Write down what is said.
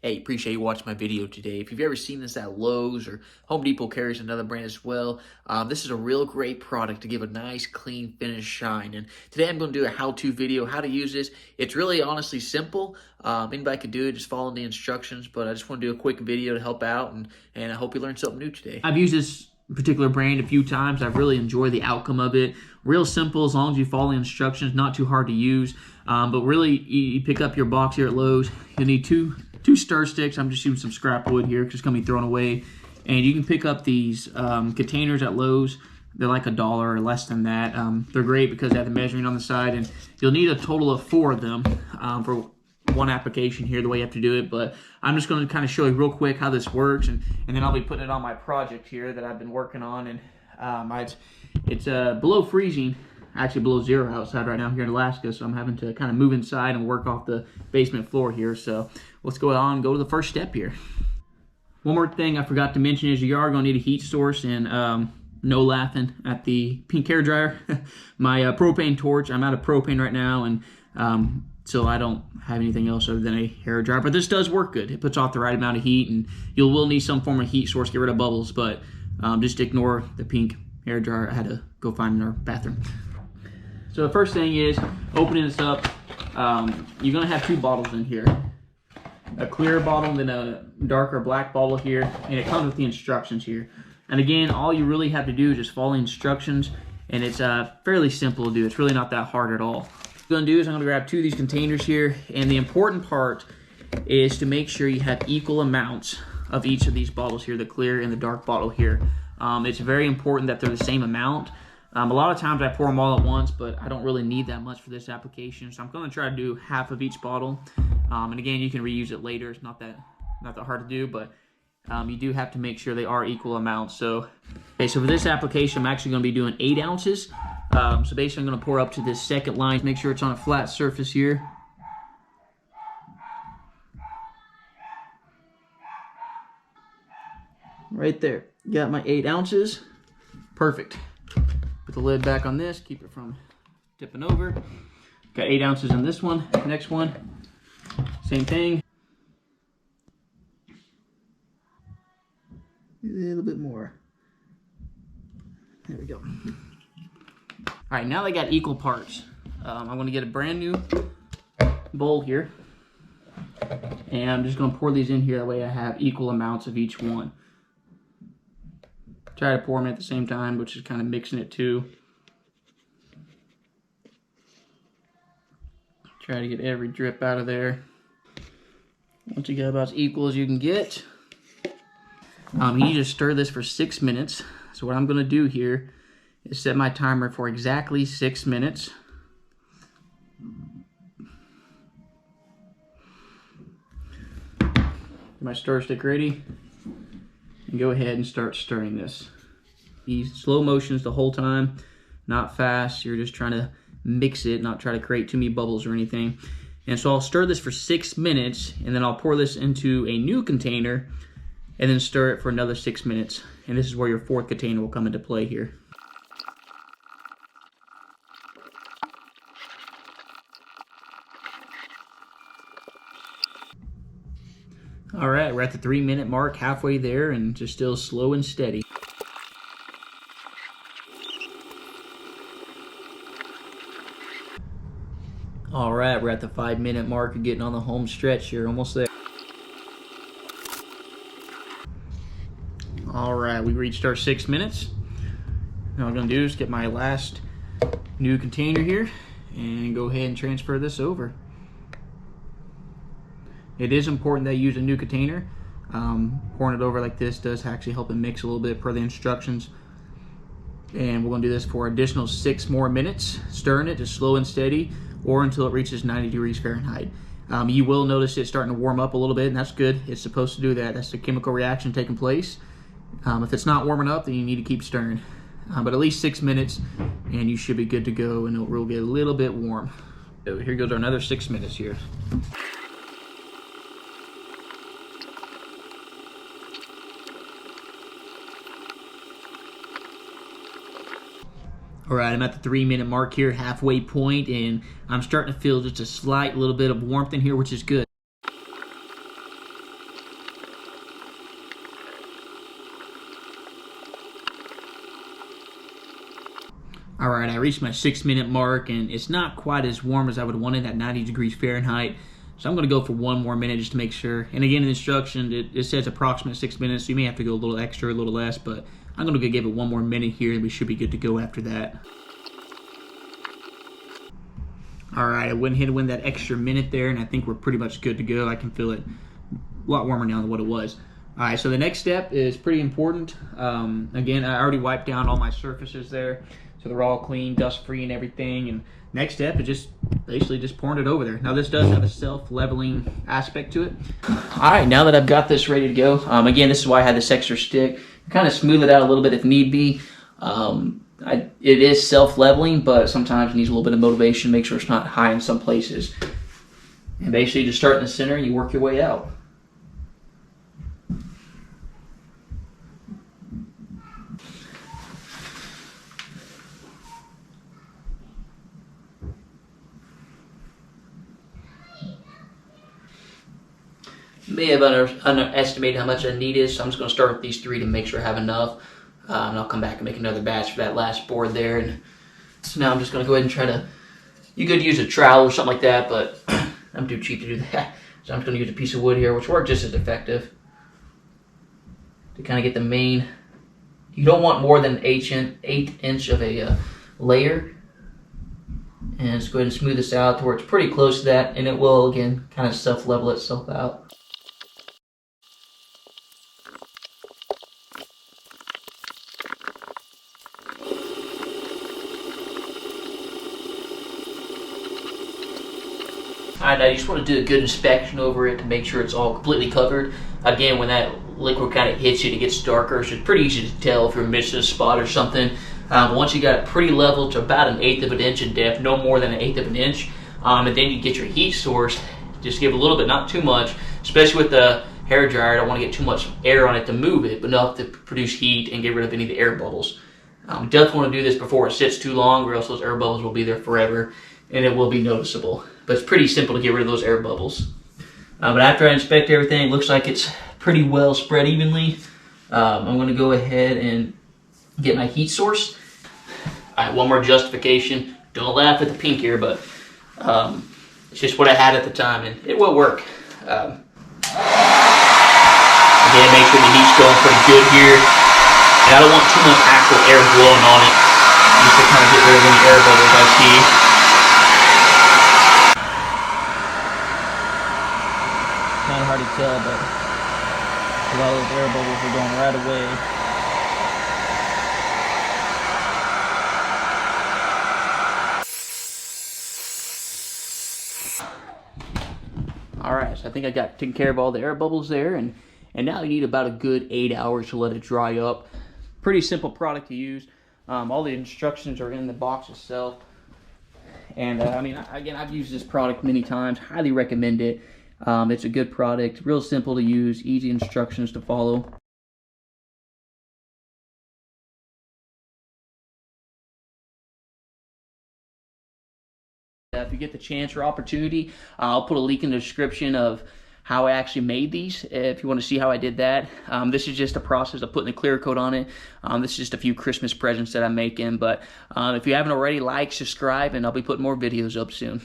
Hey, appreciate you watching my video today. If you've ever seen this at Lowe's or Home Depot carries another brand as well, this is a real great product to give a nice, clean, finished shine. And today I'm going to do a how-to video, how to use this. It's really honestly simple. Anybody could do it, just follow the instructions, but I just want to do a quick video to help out, and I hope you learned something new today. I've used this particular brand a few times. I've really enjoyed the outcome of it. Real simple as long as you follow the instructions, not too hard to use. But really, you pick up your box here at Lowe's. You'll need two stir sticks. I'm just using some scrap wood here because it's going to be thrown away. And you can pick up these containers at Lowe's. They're like $1 or less than that. They're great because they have the measuring on the side. And you'll need a total of 4 of them for one application here, the way you have to do it. But I'm just going to kind of show you real quick how this works. And then I'll be putting it on my project here that I've been working on. And it's below freezing. Actually below 0 outside right now here in Alaska, so I'm having to kind of move inside and work off the basement floor here. So let's go on and go to the first step here. One more thing I forgot to mention is you are going to need a heat source, and no laughing at the pink hair dryer. My propane torch, I'm out of propane right now, and so I don't have anything else other than a hair dryer, but this does work good. It puts off the right amount of heat, and you will need some form of heat source to get rid of bubbles, but just ignore the pink hair dryer I had to go find in our bathroom. So the first thing is, opening this up, you're going to have 2 bottles in here. A clear bottle and then a darker black bottle here, and it comes with the instructions here. And again, all you really have to do is just follow the instructions, and it's fairly simple to do. It's really not that hard at all. What I'm going to do is I'm going to grab 2 of these containers here, and the important part is to make sure you have equal amounts of each of these bottles here, the clear and the dark bottle here. It's very important that they're the same amount. A lot of times I pour them all at once, but I don't really need that much for this application. So I'm going to try to do half of each bottle. And again, you can reuse it later. It's not that hard to do, but you do have to make sure they are equal amounts. So for this application, I'm actually going to be doing 8 ounces. So basically, I'm going to pour up to this second line. Make sure it's on a flat surface here. Right there. Got my 8 ounces. Perfect. Put the lid back on this, keep it from tipping over. Got 8 ounces in this one. Next one, same thing. A little bit more. There we go. All right, now they got equal parts. I'm going to get a brand new bowl here, and I'm just going to pour these in here. That way I have equal amounts of each one. Try to pour them at the same time, which is kind of mixing it too. Try to get every drip out of there. Once you get about as equal as you can get, you need to stir this for 6 minutes. So what I'm going to do here is set my timer for exactly 6 minutes. Get my stir stick ready. And go ahead and start stirring this. These slow motions the whole time, not fast. You're just trying to mix it, not try to create too many bubbles or anything. And so I'll stir this for 6 minutes, and then I'll pour this into a new container, and then stir it for another 6 minutes. And this is where your 4th container will come into play here. All right, we're at the 3-minute mark, halfway there, and just still slow and steady. All right, we're at the 5-minute mark and getting on the home stretch here, almost there. All right, we reached our 6 minutes. Now what I'm gonna do is get my last new container here and go ahead and transfer this over. It is important that you use a new container. Pouring it over like this does actually help it mix a little bit per the instructions. And we're going to do this for an additional 6 more minutes, stirring it just slow and steady, or until it reaches 90 degrees Fahrenheit. You will notice it starting to warm up a little bit, and that's good. It's supposed to do that. That's the chemical reaction taking place. If it's not warming up, then you need to keep stirring. But at least 6 minutes, and you should be good to go, and it will get a little bit warm. So here goes our another 6 minutes here. All right, I'm at the 3-minute mark here, halfway point, and I'm starting to feel just a slight little bit of warmth in here, which is good. All right, I reached my 6-minute mark, and it's not quite as warm as I would have wanted at 90 degrees Fahrenheit. So I'm going to go for 1 more minute just to make sure. And again, in the instructions, it says approximate 6 minutes, so you may have to go a little extra, a little less, but I'm going to give it 1 more minute here, and we should be good to go after that. All right, I went ahead and went that extra minute there, and I think we're pretty much good to go. I can feel it a lot warmer now than what it was. All right, so the next step is pretty important. Again, I already wiped down all my surfaces there, so they're all clean, dust-free and everything. And next step is just basically just pouring it over there. Now this does have a self-leveling aspect to it. All right, now that I've got this ready to go, again, this is why I had this extra stick. Kind of smooth it out a little bit if need be. It is self-leveling, but sometimes it needs a little bit of motivation. Make sure it's not high in some places. And basically just start in the center and you work your way out. May have underestimated how much I needed, so I'm just going to start with these 3 to make sure I have enough. And I'll come back and make another batch for that last board there. And so now I'm just going to go ahead and try to, you could use a trowel or something like that, but I'm too cheap to do that. So I'm just going to use a piece of wood here, which works just as effective to kind of get the main. You don't want more than 1/8 inch of a layer. And just go ahead and smooth this out to where it's pretty close to that, and it will, again, kind of self-level itself out. Alright, I just want to do a good inspection over it to make sure it's all completely covered. Again, when that liquid kind of hits it, it gets darker, so it's pretty easy to tell if you're missing a spot or something. Once you got it pretty level to about 1/8 of an inch in depth, no more than 1/8 of an inch, and then you get your heat source. Just give a little bit, not too much, especially with the hair dryer. I don't want to get too much air on it to move it, but enough to produce heat and get rid of any of the air bubbles. You definitely want to do this before it sits too long, or else those air bubbles will be there forever, and it will be noticeable. But it's pretty simple to get rid of those air bubbles. But after I inspect everything, it looks like it's pretty well spread evenly. I'm going to go ahead and get my heat source. All right, one more justification. Don't laugh at the pink here, but it's just what I had at the time, and it will work. Again, make sure the heat's going pretty good here. And I don't want too much actual air blowing on it, just to kind of get rid of any air bubbles I see. Kind of hard to tell, but a lot of those air bubbles are going right away. Alright, so I think I got taken care of all the air bubbles there, and now you need about a good 8 hours to let it dry up. Pretty simple product to use. All the instructions are in the box itself. And I mean, again, I've used this product many times. Highly recommend it. It's a good product, real simple to use, easy instructions to follow. If you get the chance or opportunity, I'll put a link in the description of how I actually made these, if you want to see how I did that. This is just a process of putting the clear coat on it. This is just a few Christmas presents that I'm making. But if you haven't already, like, subscribe, and I'll be putting more videos up soon.